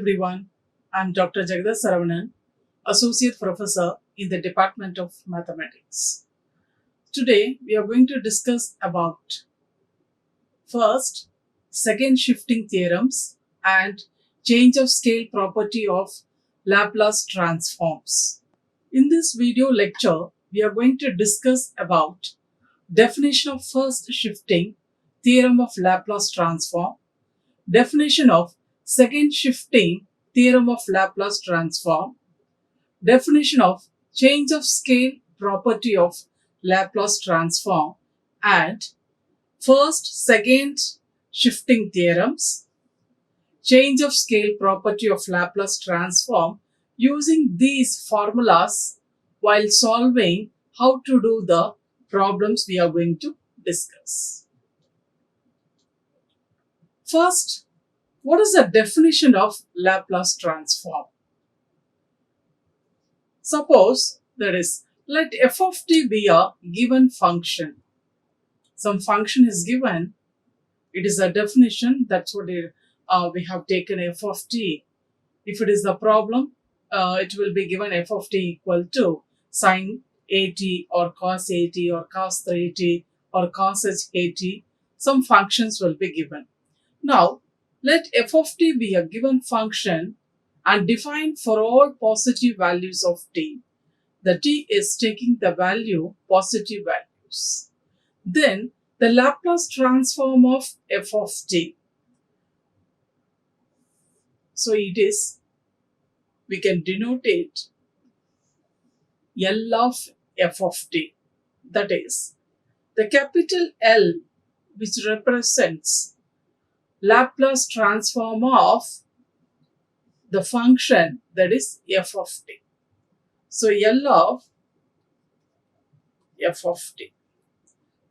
everyone. I'm Dr. Jagadha, Associate Professor in the Department of Mathematics. Today, we are going to discuss about first, second shifting theorems and change of scale property of Laplace transforms. In this video lecture, we are going to discuss about definition of first shifting theorem of Laplace transform, definition of second shifting theorem of Laplace transform, definition of change of scale property of Laplace transform, and first, second shifting theorems, change of scale property of Laplace transform using these formulas while solving how to do the problems we are going to discuss. First, what is the definition of Laplace transform? Suppose that is, let f of t be a given function. Some function is given. It is a definition. That's what we have taken f of t. If it is the problem, it will be given f of t equal to sine at or cos at or cos 3t or cos at. Some functions will be given. Now, let f of t be a given function and defined for all positive values of t. The t is taking the value positive values. Then the Laplace transform of f of t. So it is, we can denote it L of f of t. That is, the capital L which represents Laplace transform of the function that is f of t. So L of f of t,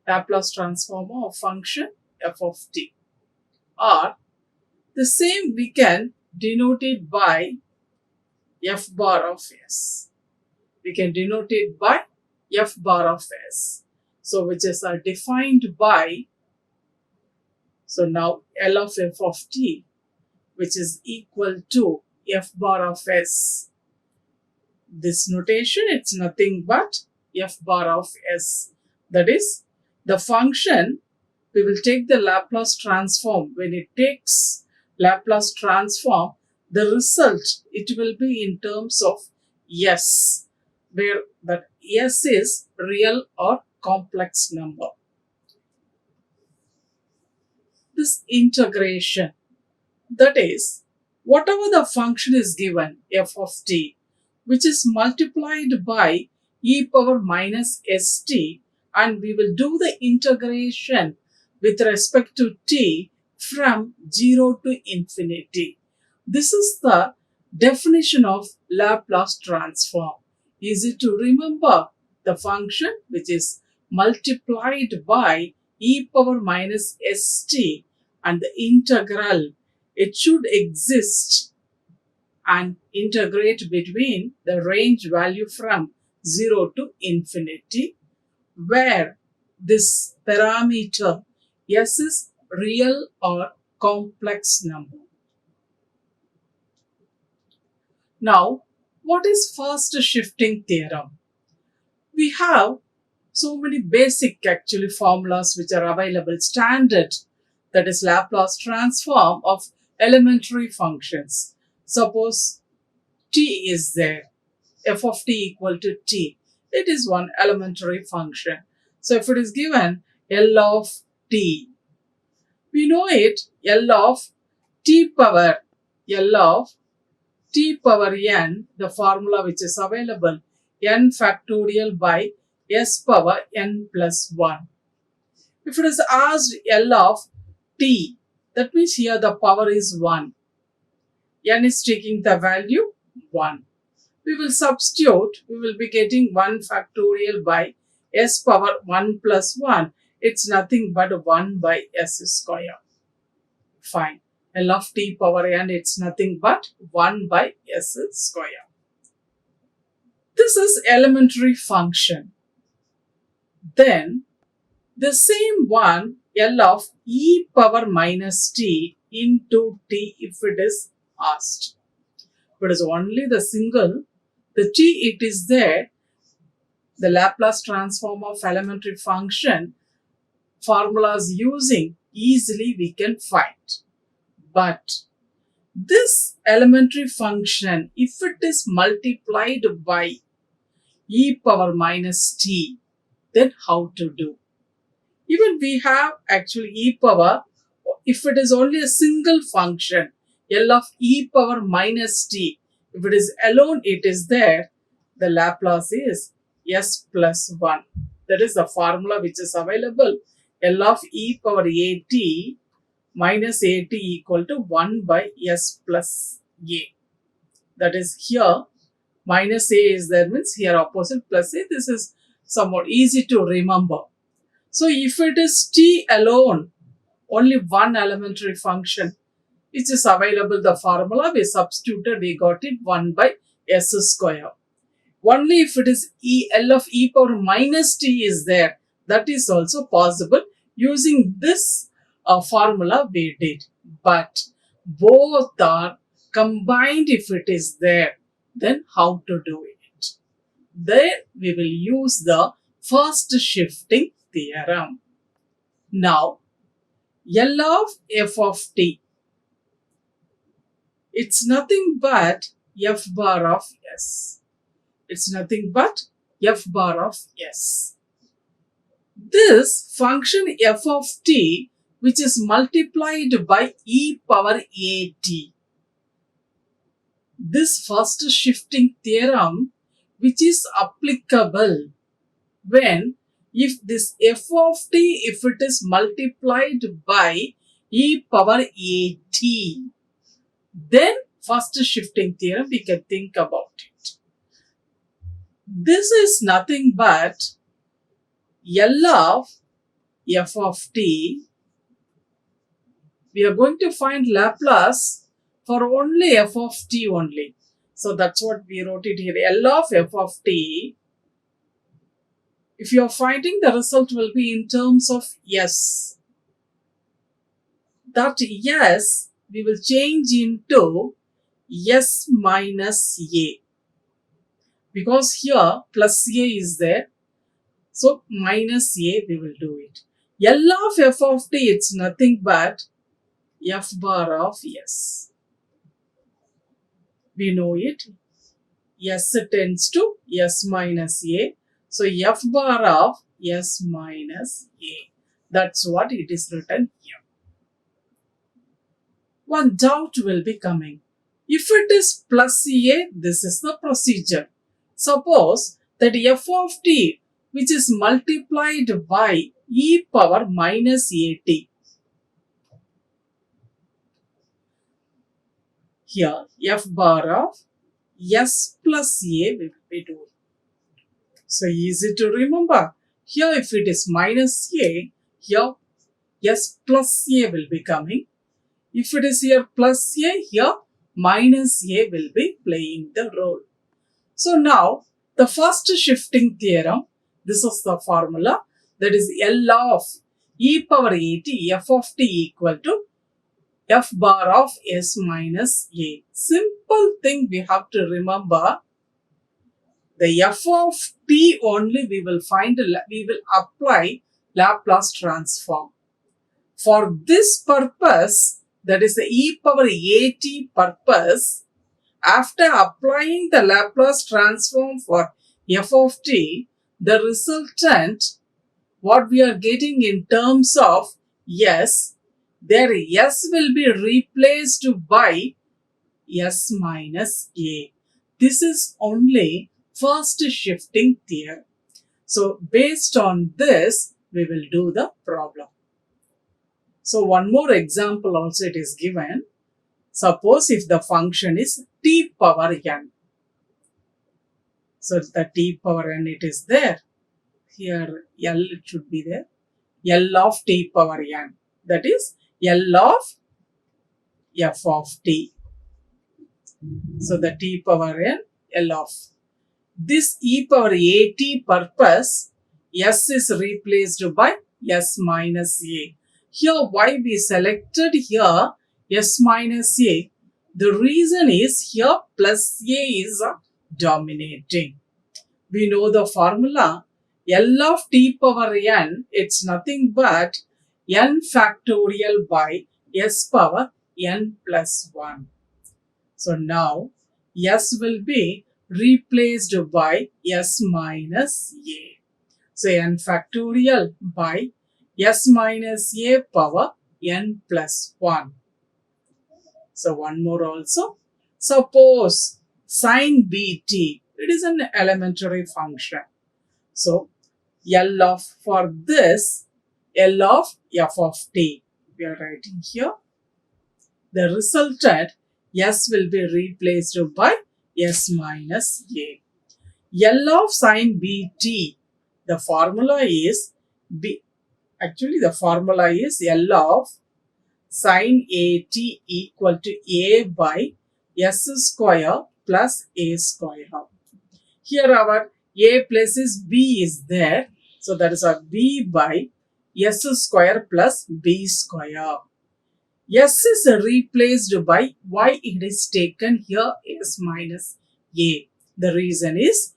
Laplace transform of function f of t, or the same we can denote it by f bar of s. We can denote it by f bar of s. So which is defined by, so now L of f of t, which is equal to f bar of s. This notation, it's nothing but f bar of s. That is, the function, we will take the Laplace transform. When it takes Laplace transform, the result, it will be in terms of s, where that s is real or complex number. This integration, that is, whatever the function is given, f of t, which is multiplied by e power minus st, and we will do the integration with respect to t from 0 to infinity. This is the definition of Laplace transform. Easy to remember, the function which is multiplied by e power minus st and the integral, it should exist and integrate between the range value from 0 to infinity, where this parameter s is real or complex number. Now, what is first shifting theorem? We have so many basic actually formulas which are available standard, that is Laplace transform of elementary functions. Suppose t is there, f of t equal to t. It is one elementary function. So if it is given L of t, we know it L of t power n, the formula which is available, n factorial by s power n plus 1. If it is asked L of t, that means here the power is 1. N is taking the value 1. We will substitute, we will be getting 1 factorial by s power 1 plus 1. It's nothing but 1 by s square. Fine. L of t power n, it's nothing but 1 by s square. This is elementary function. Then the same one, L of e power minus t into t, if it is asked. If it is only the single, the t it is there, the Laplace transform of elementary function formulas using easily we can find. But this elementary function, if it is multiplied by e power minus t, then how to do? Even we have actually e power, if it is only a single function, L of e power minus t, if it is alone, it is there, the Laplace is s plus 1. That is the formula which is available. L of e power at minus at equal to 1 by s plus a. That is here, minus a is there, means here opposite plus a. This is somewhat easy to remember. So if it is t alone, only one elementary function which is available, the formula we substituted, we got it 1 by s square. Only if it is L of e power minus t is there, that is also possible. Using this formula we did. But both are combined if it is there, then how to do it? Then we will use the first shifting theorem. Now, L of f of t, it's nothing but f bar of s. It's nothing but f bar of s. This function f of t, which is multiplied by e power at. This first shifting theorem, which is applicable when if this f of t, if it is multiplied by e power at, then first shifting theorem we can think about it. This is nothing but L of f of t. We are going to find Laplace for only f of t only. So that's what we wrote it here. L of f of t. If you are finding, the result will be in terms of s. That s we will change into s minus a. Because here plus a is there. So minus a we will do it. L of f of t, it's nothing but f bar of s. We know it. S tends to s minus a. So f bar of s minus a. That's what it is written here. One doubt will be coming. If it is plus a, this is the procedure. Suppose that f of t, which is multiplied by e power minus at. Here, f bar of s plus a we will be doing. So easy to remember. Here if it is minus a, here s plus a will be coming. If it is here plus a, here minus a will be playing the role. So now the first shifting theorem, this is the formula, that is L of e power at f of t equal to f bar of s minus a. Simple thing we have to remember. The f of t only we will apply Laplace transform. For this purpose, that is the e power at purpose, after applying the Laplace transform for f of t, the resultant, what we are getting in terms of s, their s will be replaced by s minus a. This is only first shifting theorem. So based on this, we will do the problem. So one more example also it is given. Suppose if the function is t power n. So the t power n it is there. Here L it should be there. L of t power n. That is L of f of t. So the t power n, L of. This e power at purpose, s is replaced by s minus a. Here why we selected here s minus a? The reason is here plus A is dominating. We know the formula L of t power n, it's nothing but n factorial by s power n plus 1. So now s will be replaced by s minus a. So n factorial by s minus a power n plus 1. So one more also. Suppose sin bt, it is an elementary function. So L of, for this, L of f of t, we are writing here. The resultant s will be replaced by s minus a. L of sin bt, the formula is b. Actually, the formula is L of sin at equal to a by s square plus a square. Here our a places b is there. So that is a b by s square plus b square. S is replaced by y, it is taken here s minus a. The reason is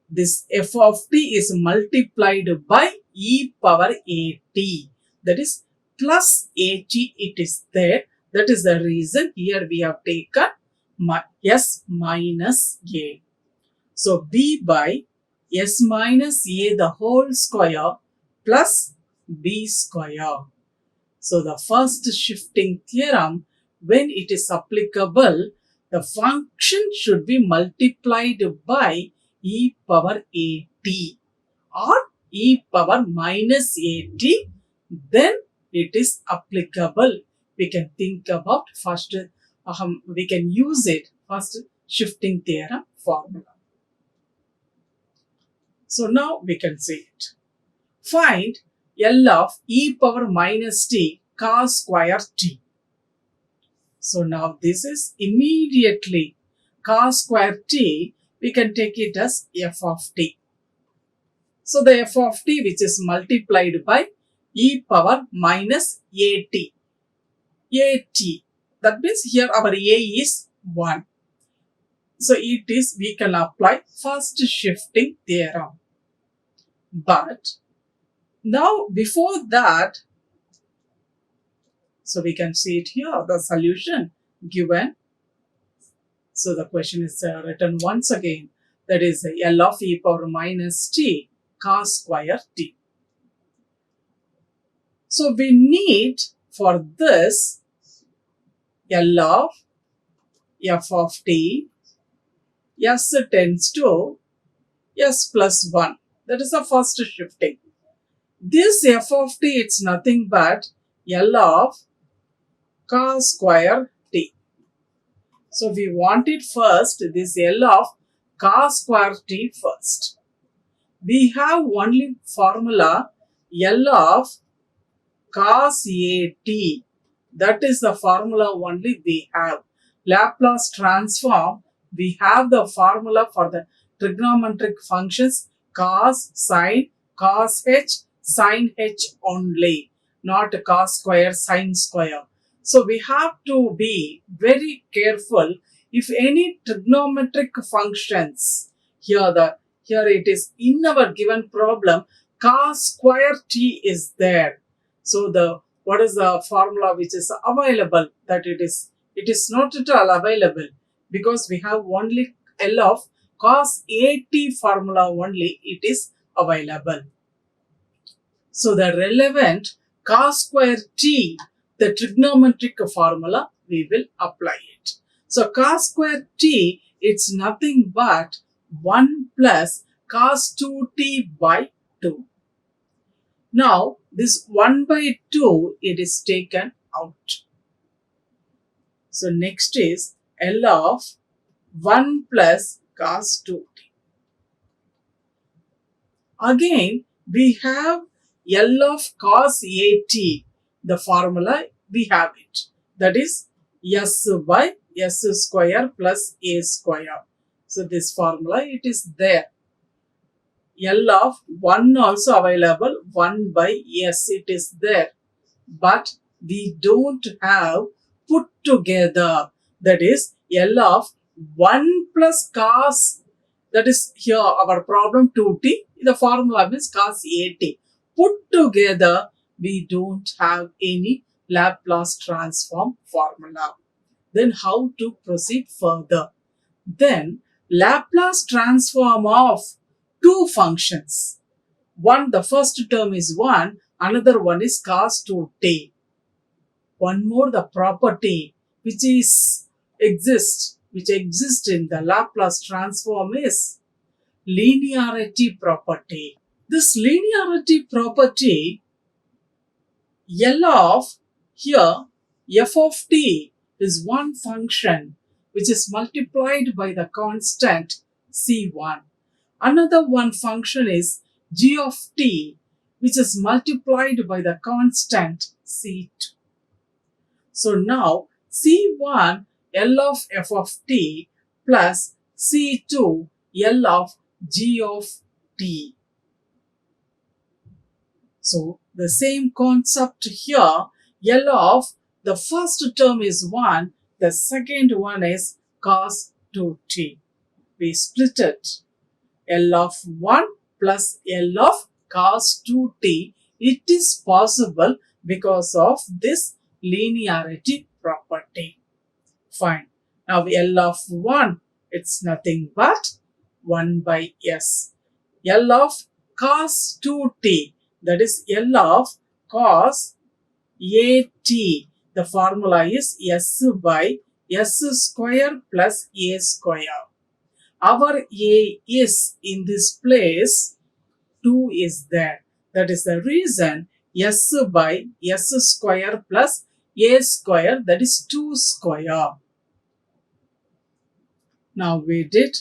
this f of t is multiplied by e power at. That is plus at, it is there. That is the reason here we have taken s minus a. So b by s minus a the whole square plus b square. So the first shifting theorem, when it is applicable, the function should be multiplied by e power at or e power minus at, then it is applicable. We can think about first, we can use it first shifting theorem formula. So now we can see it. Find L of e power minus t cos square t. So now this is immediately cos square t, we can take it as f of t. So the f of t which is multiplied by e power minus at. At. That means here our a is 1. So it is, we can apply first shifting theorem. But now before that, so we can see it here, the solution given. So the question is written once again, that is L of e power minus t cos square t. So we need for this L of f of t, s tends to s plus 1. That is the first shifting. This f of t, it's nothing but L of cos square t. So we want it first, this L of cos square t first. We have only formula L of cos at. That is the formula only we have. Laplace transform, we have the formula for the trigonometric functions cos, sin, cos h, sin h only, not cos square, sin square. So we have to be very careful if any trigonometric functions, here it is in our given problem, cos square t is there. So what is the formula which is available? That it is not at all available, because we have only L of cos at formula only, it is available. So the relevant cos square t, the trigonometric formula, we will apply it. So cos square t, it's nothing but 1 plus cos 2t by 2. Now this 1 by 2, it is taken out. So next is L of 1 plus cos 2t. Again we have L of cos at, the formula we have it. That is s by s square plus a square. So this formula, it is there. L of 1 also available, 1 by s, it is there. But we don't have put together. that is L of 1 plus cos, that is here our problem 2t, the formula is cos at. Put together, we don't have any Laplace transform formula. Then how to proceed further? Then Laplace transform of two functions. One, the first term is 1, another one is cos 2t. One more, the property which exists in the Laplace transform is linearity property. This linearity property, L of here f of t is one function which is multiplied by the constant c1. Another one function is g of t which is multiplied by the constant c2. So now c1 L of f of t plus c2 L of g of t. So the same concept here, L of the first term is 1, the second one is cos 2t. We split it. L of 1 plus L of cos 2t. It is possible because of this linearity property. Fine. Now L of 1, it's nothing but 1 by s. L of cos 2t, that is L of cos at. The formula is s by s square plus a square. Our a is in this place, 2 is there. That is the reason s by s square plus a square, that is 2 square. Now we did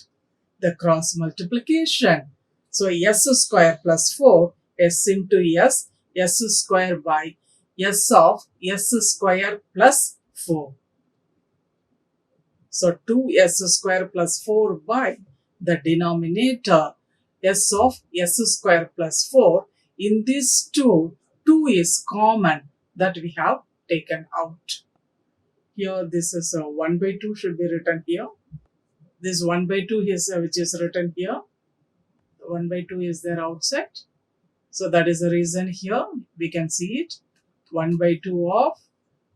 the cross multiplication. So s square plus 4, s into s square by s of s square plus 4. So 2s square plus 4 by the denominator s of s square plus 4. In this 2 is common that we have taken out. Here this is 1 by 2 should be written here. This 1 by 2 is which is written here. 1 by 2 is there outside. So that is the reason here we can see it. 1 by 2 of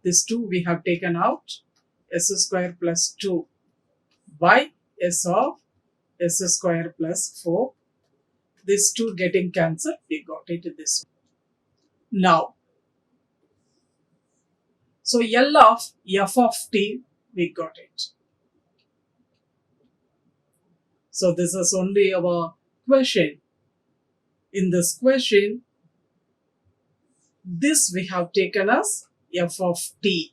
this 2 we have taken out. S square plus 2 by s of s square plus 4. This 2 getting cancelled, we got it this way. Now, so L of f of t, we got it. So this is only our question. In this question, this we have taken as f of t.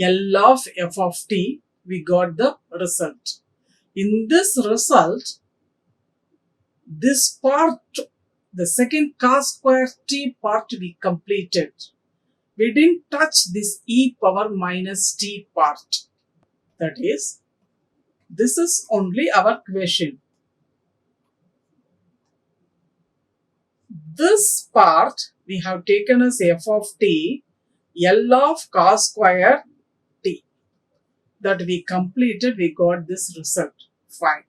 L of f of t, we got the result. In this result, this part, the second cos square t part we completed. We didn't touch this e power minus t part. That is, this is only our question. This part we have taken as f of t, L of cos square t. That we completed, we got this result. Fine.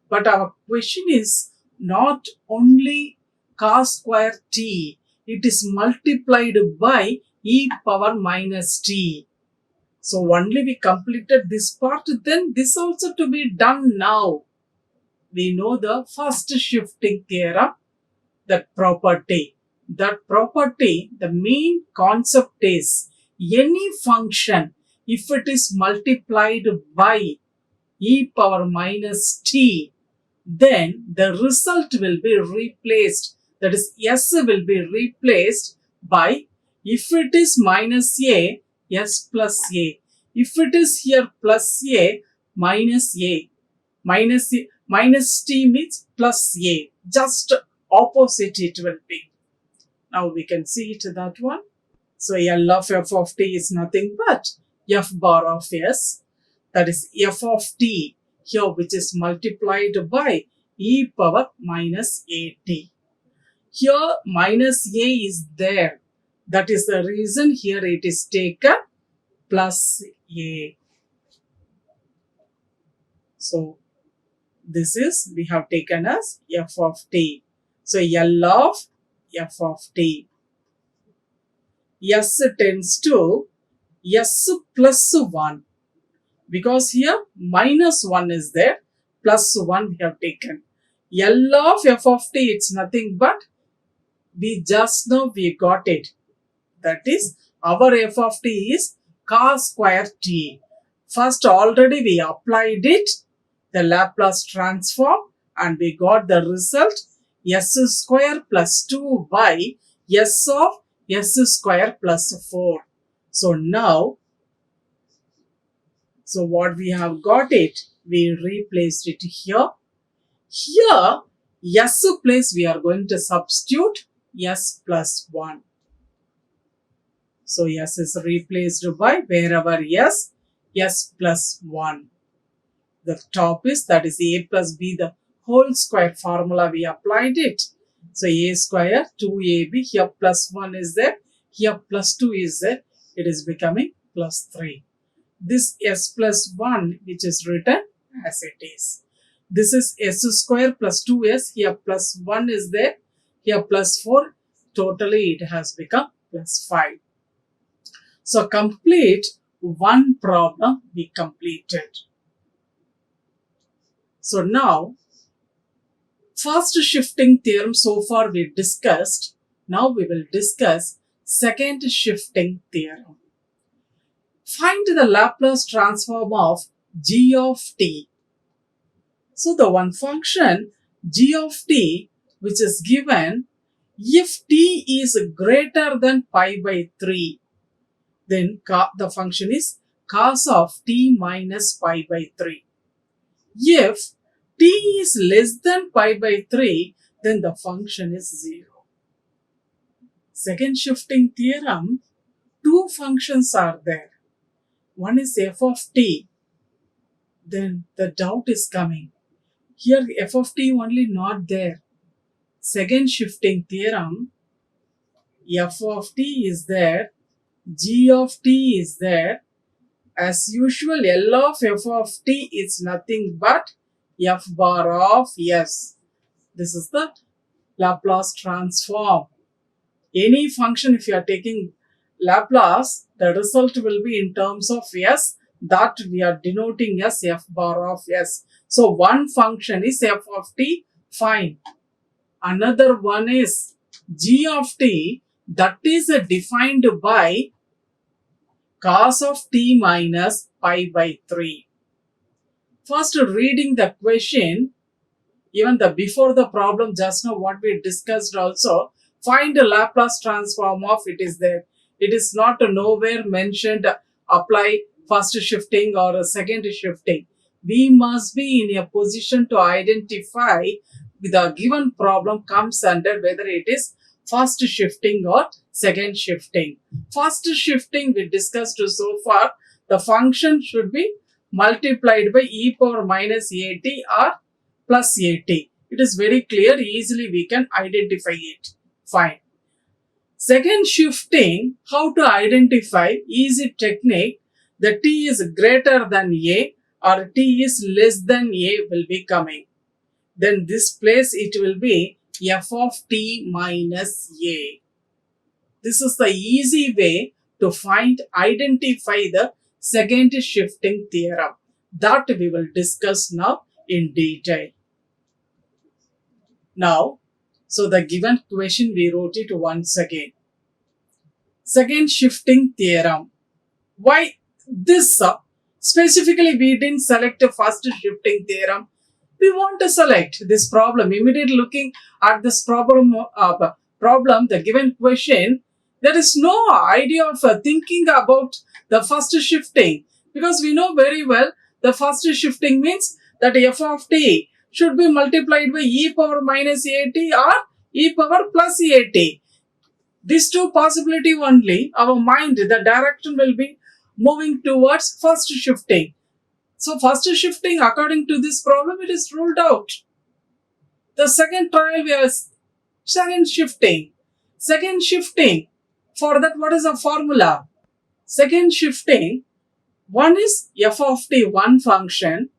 But our question is not only cos square t, it is multiplied by e power minus t. So only we completed this part, then this also to be done now. We know the first shifting theorem, that property. That property, the main concept is any function, if it is multiplied by e power minus t, then the result will be replaced. That is, s will be replaced by, if it is minus a, s plus a. If it is here plus a, minus a. Minus t means plus a. Just opposite it will be. Now we can see it that one. So L of f of t is nothing but f bar of s. That is f of t here, which is multiplied by e power minus at. Here minus a is there. That is the reason here it is taken plus a. So this is, we have taken as f of t. So L of f of t. S tends to s plus 1. Because here minus 1 is there, plus 1 we have taken. L of f of t, it's nothing but, we just now we got it. That is, our f of t is cos square t. First already we applied it, the Laplace transform, and we got the result s square plus 2 by s of s square plus 4. So now, so what we have got it, we replaced it here. Here, s place we are going to substitute s plus 1. So s is replaced by wherever s plus 1. The top is, that is a plus b, the whole square formula we applied it. So a square 2ab, here plus 1 is there, here plus 2 is there, it is becoming plus 3. This s plus 1 which is written as it is. This is s square plus 2s, here plus 1 is there, here plus 4, totally it has become plus 5. So complete one problem we completed. So now, first shifting theorem so far we discussed. Now we will discuss second shifting theorem. Find the Laplace transform of g of t. So the one function g of t which is given, if t is greater than pi by 3, then the function is cos of t minus pi by 3. If t is less than pi by 3, then the function is 0. Second shifting theorem, two functions are there. One is f of t. Then the doubt is coming. Here f of t only not there. Second shifting theorem, f of t is there, g of t is there. As usual, L of f of t is nothing but f bar of s. This is the Laplace transform. Any function, if you are taking Laplace, the result will be in terms of s, that we are denoting as f bar of s. So one function is f of t, fine. Another one is g of t, that is defined by cos of t minus pi by 3. First, reading the question, even before the problem just now what we discussed also, find a Laplace transform of, it is there. It is not nowhere mentioned apply first shifting or a second shifting. We must be in a position to identify the given problem comes under whether it is first shifting or second shifting. First shifting we discussed so far, the function should be multiplied by e power minus at or plus at. It is very clear, easily we can identify it. Fine. Second shifting, how to identify? Easy technique. The t is greater than a or t is less than a will be coming. Then this place it will be f of t minus a. This is the easy way to identify the second shifting theorem. That we will discuss now in detail. Now, so the given question we wrote it once again. Second shifting theorem. Why this? Specifically we didn't select the first shifting theorem. We want to select this problem. Immediately looking at this problem, the given question, there is no idea of thinking about the first shifting, because we know very well the first shifting means that f of t should be multiplied by e power minus at or e power plus at. These two possibility only, our mind, the direction will be moving towards first shifting. So first shifting, according to this problem, it is ruled out. The second trial we are second shifting. Second shifting, for that what is the formula? Second shifting, one is f of t, one function.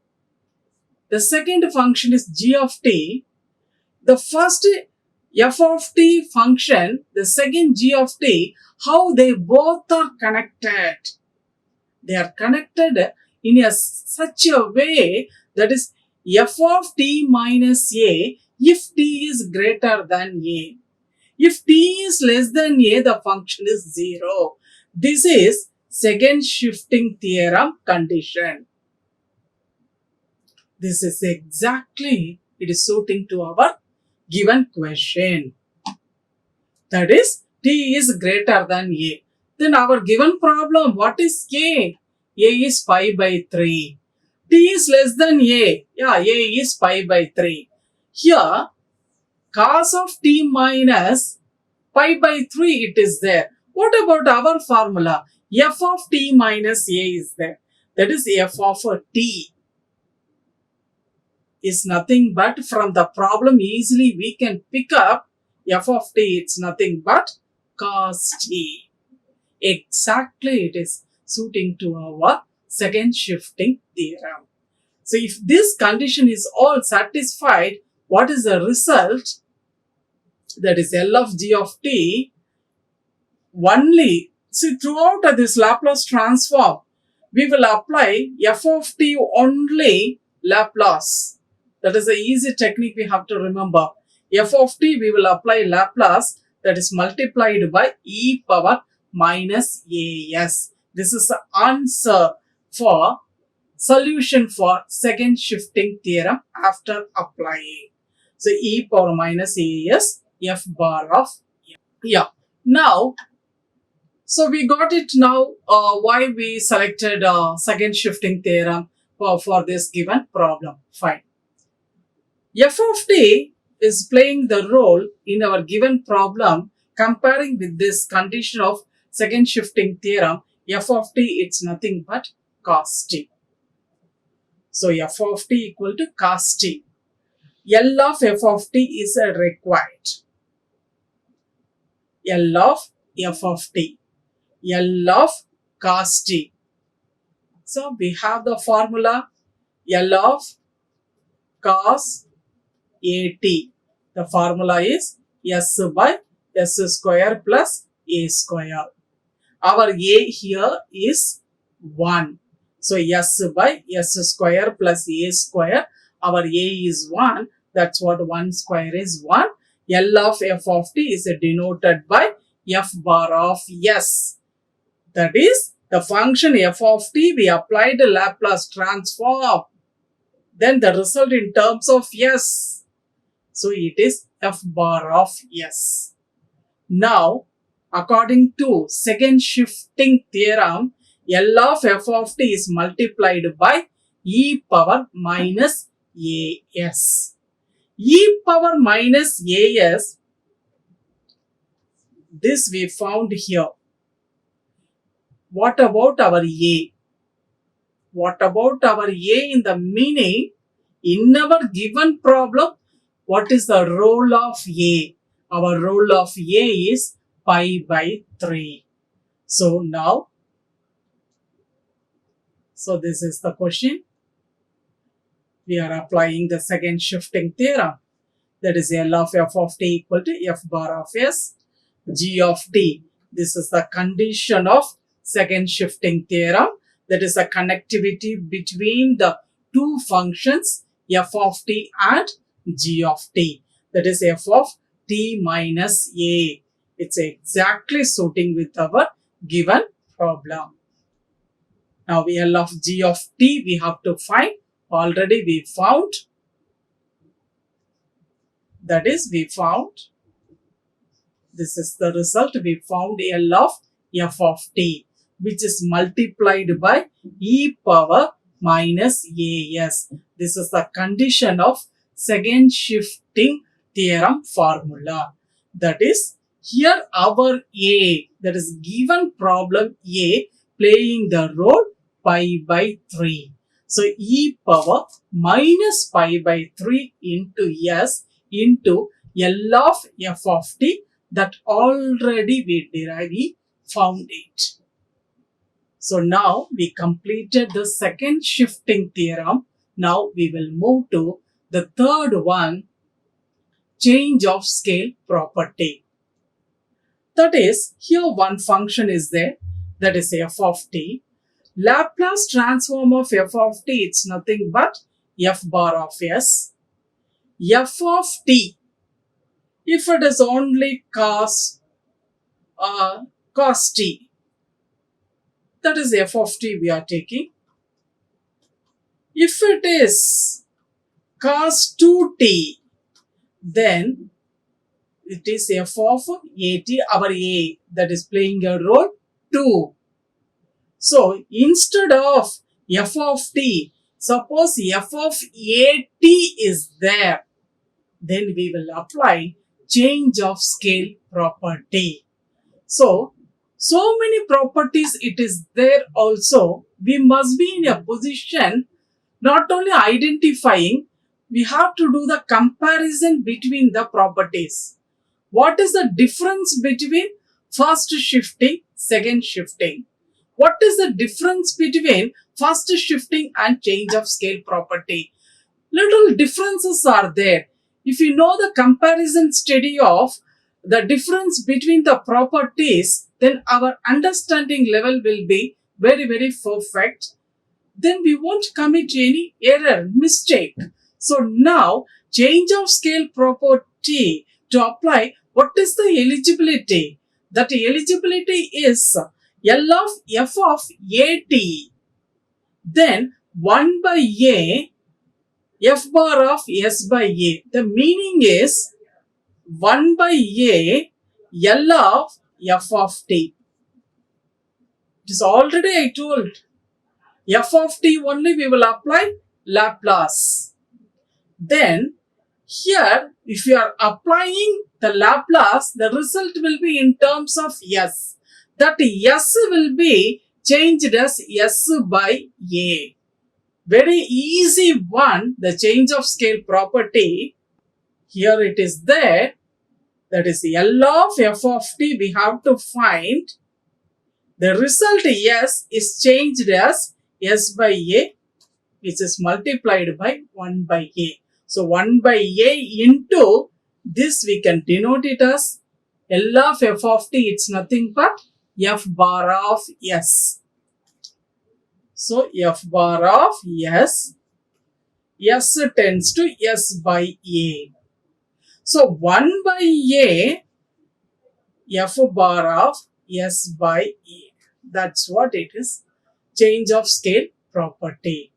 the second function is g of t. The first f of t function, the second g of t, how they both are connected. They are connected in such a way that is f of t minus a if t is greater than a. If t is less than a, the function is 0. This is second shifting theorem condition. This is exactly, it is suiting to our given question. That is, t is greater than a. Then our given problem, what is a? A is pi by 3. T is less than a. Yeah, a is pi by 3. Here, cos of t minus pi by 3 it is there. What about our formula? F of t minus a is there. That is f of t is nothing but from the problem easily we can pick up f of t, it's nothing but cos t. Exactly, it is suiting to our second shifting theorem. So if this condition is all satisfied, what is the result? That is L of g of t only. See, throughout this Laplace transform, we will apply f of t only Laplace. That is an easy technique we have to remember. F of t we will apply Laplace, that is multiplied by e power minus as. This is the answer for solution for second shifting theorem after applying. So e power minus as f bar of m. Yeah. Now, so we got it now why we selected second shifting theorem for this given problem. Fine. F of t is playing the role in our given problem comparing with this condition of second shifting theorem. F of t, it's nothing but cos t. So f of t equal to cos t. L of f of t is required. L of f of t. L of cos t. So we have the formula L of cos at. The formula is s by s square plus a square. Our a here is 1. So s by s square plus a square. Our a is 1. That's what 1 square is 1. L of f of t is denoted by f bar of s. That is the function f of t, we applied the Laplace transform. Then the result in terms of s. So it is f bar of s. Now, according to second shifting theorem, L of f of t is multiplied by e power minus as. E power minus as, this we found here. What about our a? What about our a in the meaning? In our given problem, what is the role of a? Our role of a is pi by 3. So now, so this is the question. We are applying the second shifting theorem. That is L of f of t equal to f bar of s, g of t. This is the condition of second shifting theorem. That is a connectivity between the two functions f of t and g of t. That is f of t minus a. It's exactly suiting with our given problem. Now L of g of t we have to find. Already we found. That is, we found. This is the result. We found L of f of t, which is multiplied by e power minus as. This is the condition of second shifting theorem formula. That is, here our a, that is given problem a, playing the role pi by 3. So e power minus pi by 3 into s into L of f of t, that already we found it. So now we completed the second shifting theorem. Now we will move to the third one, change of scale property. That is, here one function is there, that is f of t. Laplace transform of f of t, it's nothing but f bar of s. F of t, if it is only cos t, that is f of t we are taking. If it is cos 2t, then it is f of at, our a, that is playing a role 2. So instead of f of t, suppose f of at is there, then we will apply change of scale property. So many properties it is there also. We must be in a position not only identifying, we have to do the comparison between the properties. What is the difference between first shifting, second shifting? What is the difference between first shifting and change of scale property? Little differences are there. If you know the comparison study of the difference between the properties, then our understanding level will be very, very perfect. Then we won't commit any error, mistake. So now, change of scale property to apply, what is the eligibility? That eligibility is L of f of at, then 1 by a, f bar of s by a. The meaning is 1 by a, L of f of t. It is already I told. F of t only we will apply Laplace. Then here, if you are applying the Laplace, the result will be in terms of s. That s will be changed as s by a. Very easy one, the change of scale property. Here it is there. That is L of f of t we have to find. The result s is changed as s by a, which is multiplied by 1 by a. So 1 by a into this we can denote it as L of f of t, it's nothing but f bar of s. So f bar of s tends to s by a. So 1 by a, f bar of s by a. That's what it is. Change of scale property.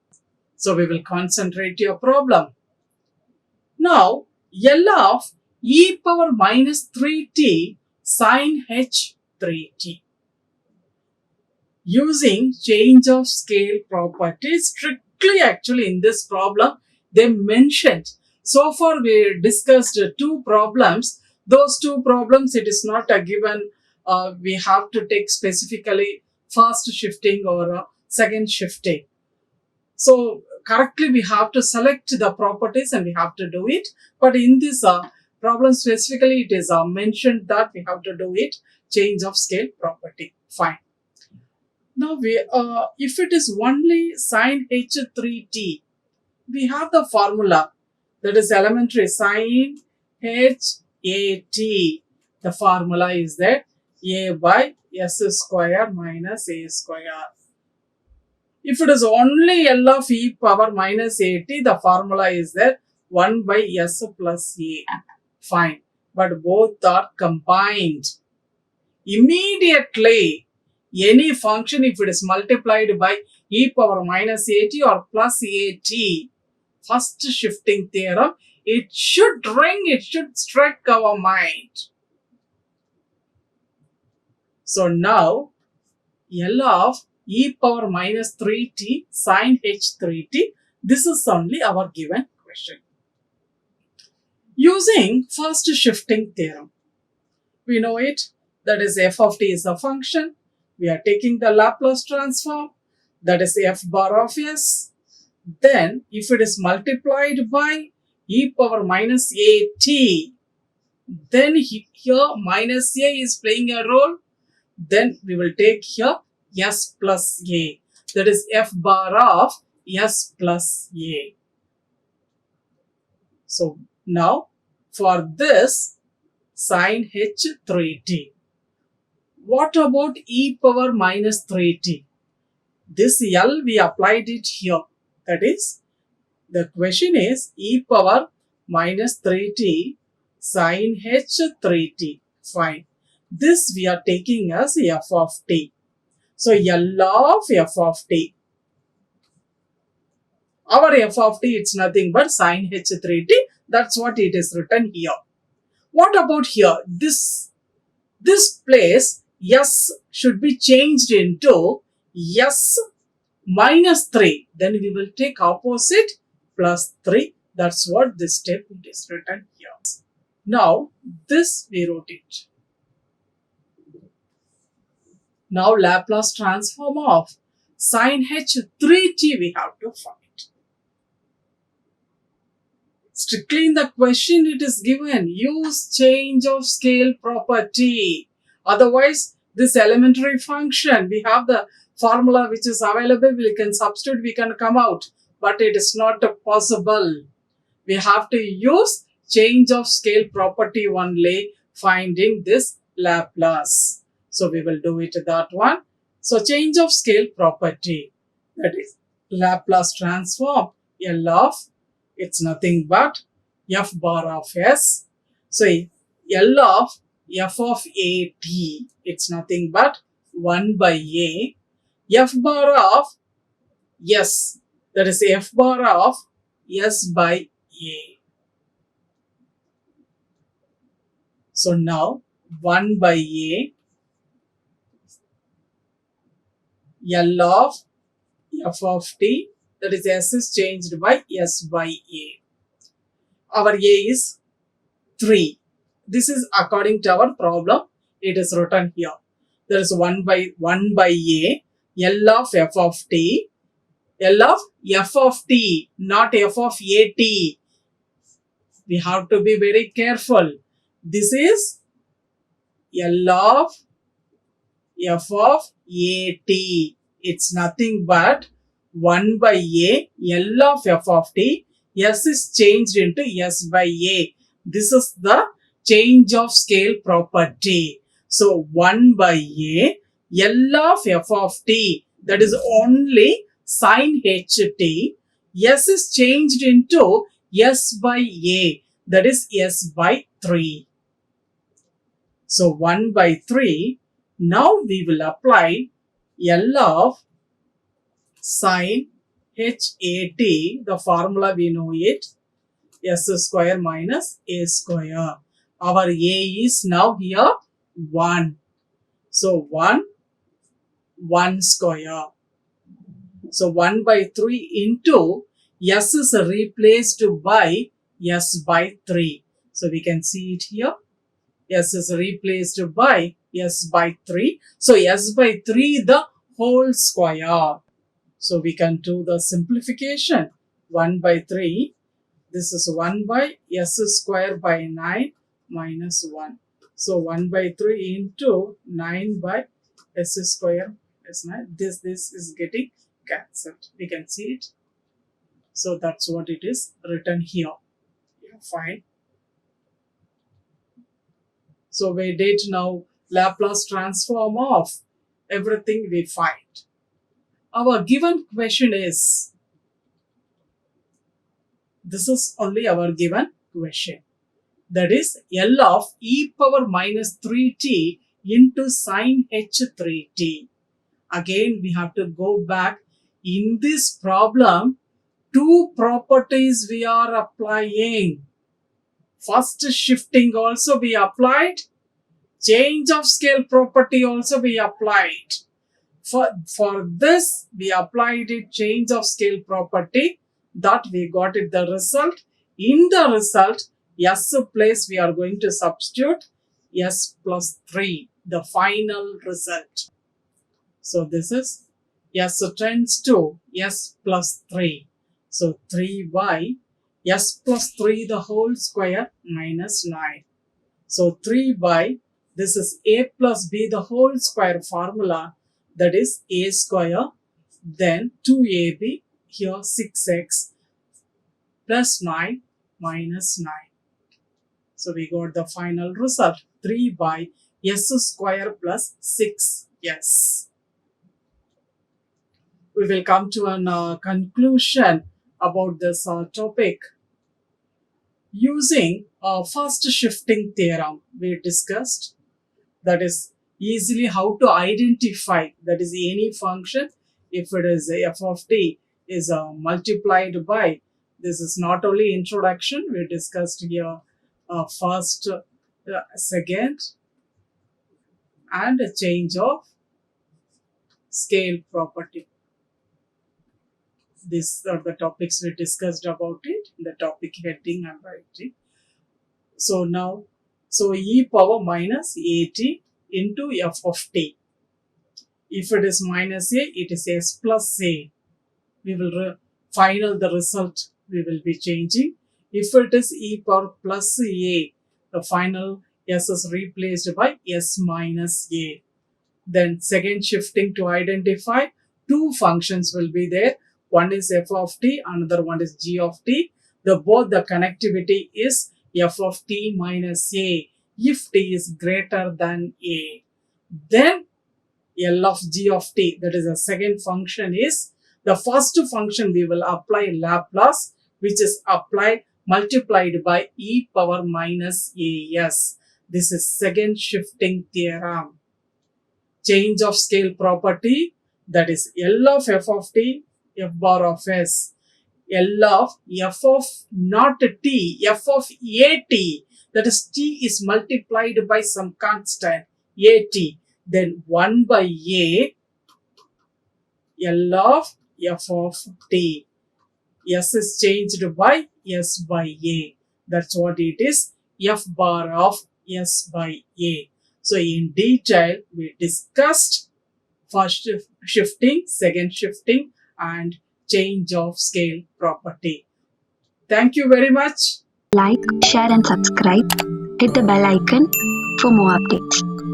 So we will concentrate your problem. Now, L of e power minus 3t sin h 3t. Using change of scale property, strictly actually in this problem, they mentioned. So far we discussed two problems. Those two problems, it is not a given. We have to take specifically first shifting or second shifting. So correctly we have to select the properties and we have to do it. But in this problem specifically, it is mentioned that we have to do it, change of scale property. Fine. Now if it is only sin h3t, we have the formula, that is elementary, sin h at. The formula is that a by s square minus a square. If it is only L of e power minus at, the formula is that 1 by s plus a. Fine. But both are combined. Immediately, any function, if it is multiplied by e power minus at or plus at, first shifting theorem, it should ring, it should strike our mind. So now, L of e power minus 3t sin h3t, this is only our given question. Using first shifting theorem, we know it, that is f of t is a function. We are taking the Laplace transform, that is f bar of s. Then if it is multiplied by e power minus at, then here minus a is playing a role. Then we will take here s plus a, that is f bar of s plus a. So now for this sin h 3t. What about e power minus 3t? This L we applied it here. That is, the question is e power minus 3t sin h 3t. Fine. This we are taking as f of t. So L of f of t. Our f of t, it's nothing but sin h 3t. That's what it is written here. What about here? This place s should be changed into s minus 3. Then we will take opposite plus 3. That's what this step it is written here. Now this we wrote it. Now Laplace transform of sin h 3t we have to find. Strictly in the question it is given, use change of scale property. Otherwise, this elementary function, we have the formula which is available, we can substitute, we can come out. But it is not possible. We have to use change of scale property only, finding this Laplace. So we will do it that one. So change of scale property, that is Laplace transform L of, it's nothing but f bar of s. So L of f of a t, it's nothing but 1 by a. F bar of s, that is f bar of s by a. So now 1 by a L of f of t, that is s is changed by s by a. Our a is 3. This is according to our problem. It is written here. There is 1 by a L of f of t. L of f of t, not f of a t. We have to be very careful. This is L of f of a t. It's nothing but 1 by a L of f of t. S is changed into s by a. This is the change of scale property. So 1 by a L of f of t, that is only sin h t. S is changed into s by a, that is s by 3. So 1 by 3. Now we will apply L of sin h a t, the formula we know it, s square minus a square. Our a is now here 1. So 1 square. So 1 by 3 into s is replaced by s by 3. So we can see it here. S is replaced by s by 3. So s by 3 the whole square. So we can do the simplification. 1 by 3. This is 1 by s square by 9 minus 1. So 1 by 3 into 9 by s square is 9. This is getting cancelled. We can see it. So that's what it is written here. Yeah, fine. So we did now Laplace transform of everything we find. Our given question is, this is only our given question. That is L of e power minus 3t into sin h 3t. Again, we have to go back. In this problem, two properties we are applying. First, shifting also we applied. Change of scale property also we applied. For this, we applied it change of scale property, that we got it the result. In the result, s place we are going to substitute s plus 3, the final result. So this is s tends to s plus 3. So 3 by s plus 3 the whole square minus 9. So 3 by, this is a plus b the whole square formula, that is a square, then 2ab here 6x plus 9 minus 9. So we got the final result 3 by s square plus 6s. We will come to a conclusion about this topic using a first shifting theorem we discussed. That is easily how to identify, that is any function, if it is f of t is multiplied by, this is not only introduction, we discussed here first, second, and a change of scale property. These are the topics we discussed about it, the topic heading I'm writing. So now, so e power minus at into f of t. If it is minus a, it is s plus a. We will final the result we will be changing. If it is e power plus a, the final s is replaced by s minus a. Then second shifting to identify, two functions will be there. One is f of t, another one is g of t. Both the connectivity is f of t minus a if t is greater than a. Then L of g of t, that is the second function, is the first function we will apply Laplace, which is multiplied by e power minus as. This is second shifting theorem. Change of scale property, that is L of f of t, f bar of s, L of f of not t, f of at, that is t is multiplied by some constant at, then 1 by a, L of f of t. S is changed by s by a. That's what it is, f bar of s by a. So in detail, we discussed first shifting, second shifting, and change of scale property. Thank you very much. Like, share and subscribe. Hit the bell icon for more updates.